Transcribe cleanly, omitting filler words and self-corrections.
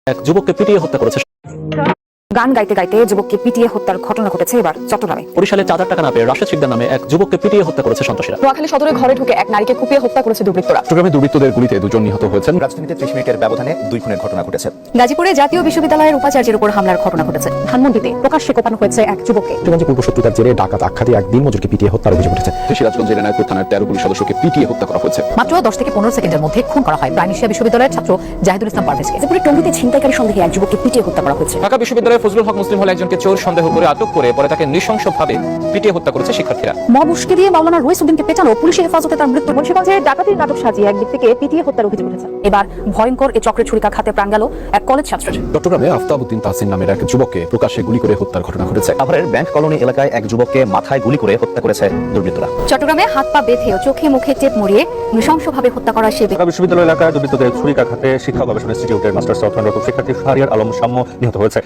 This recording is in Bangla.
এক যুবককে পিটিয়ে হত্যা করেছে। গান গাইতে গাইতে যুবককে পিটিয়ে হত্যার ঘটনা ঘটেছে এবার চট্টগ্রামে। বরিশালে 4,000 টাকা না পেয়ে রাশেদ শিকদার নামে এক যুবককে পিটিয়ে হত্যা করেছে সন্ত্রাসীরা। নোয়াখালী সদরে ঘরে ঢুকে এক নারীকে কুপিয়ে হত্যা করেছে দুর্বৃত্তরা। চট্টগ্রামে দুর্বৃত্তদের গুলিতে 2 জন নিহত হয়েছেন। রাজধানীতে 30 মিনিটের ব্যবধানে 2 খুনের ঘটনা ঘটেছে। গাজীপুরে জাতীয় বিশ্ববিদ্যালয়ের উপাচার্যের উপর হামলার ঘটনা ঘটেছে। ধানমন্ডিতে প্রকাশ্যে কোপানো হয়েছে এক যুবককে। চট্টগ্রামে পূর্ব শত্রুতার জেরে ডাকাত আখ্যাতি এক দিনমজুরকে পিটিয়ে হত্যার অভিযোগ উঠেছে। সিরাজগঞ্জের এনায়তপুর থানার 13 পুলিশ সদস্যকে পিটিয়ে হত্যা করা হয়েছে। মাত্র 10 থেকে 15 সেকেন্ডের মধ্যে খুন করা হয় প্রাইমিশিয়া বিশ্ববিদ্যালয়ের ছাত্র জাহিদুল ইসলাম পারভেজকে। গাজীপুরের টঙ্গীতে ছিনতাইকারী সন্দেহে এক যুবককে পিটিয়ে হত্যা করা হয়েছে। ঢাকা বিশ্ববিদ্যালয়ের ফজলুল হক মুসলিম হল একজনকে চোর সন্দেহ করে আটক করে পরে তাকে নৃশংসভাবে পিটিয়ে হত্যা করেছে শিক্ষার্থীরা। মব উস্কে দিয়ে মাওলানা রইসউদ্দিনকে পেটানো, পুলিশের হেফাজতে তার মৃত্যু। মুন্সিগঞ্জে ডাকাতির নাটক সাজিয়ে এক ব্যক্তিকে পিটিয়ে হত্যার অভিযোগ উঠেছে। এবার ভয়ঙ্কর এ চক্রের ছুরিকাঘাতে প্রাণ গেল এক কলেজ ছাত্রের। চট্টগ্রামে আফতাবউদ্দিন তাহসিন নামের এক যুবককে প্রকাশ্যে গুলি করে হত্যার ঘটনা ঘটেছে। সাভারের ব্যাংক কলোনি এলাকায় এক যুবককে মাথায় গুলি করে হত্যা করেছে দুর্বৃত্তরা। চট্টগ্রামে হাত পা বেঁধে ও চোখে মুখে টেপ মরিয়ে নৃশংসভাবে হত্যা করা সে ঢাকা বিশ্ববিদ্যালয় এলাকায় দুর্বৃত্তদের ছুরিকাঘাতে শিক্ষা গবেষণা ইনস্টিটিউটের মাস্টার্স অধ্যয়নরত শিক্ষার্থী শাহরিয়ার আলম সাম্য নিহত হয়েছে।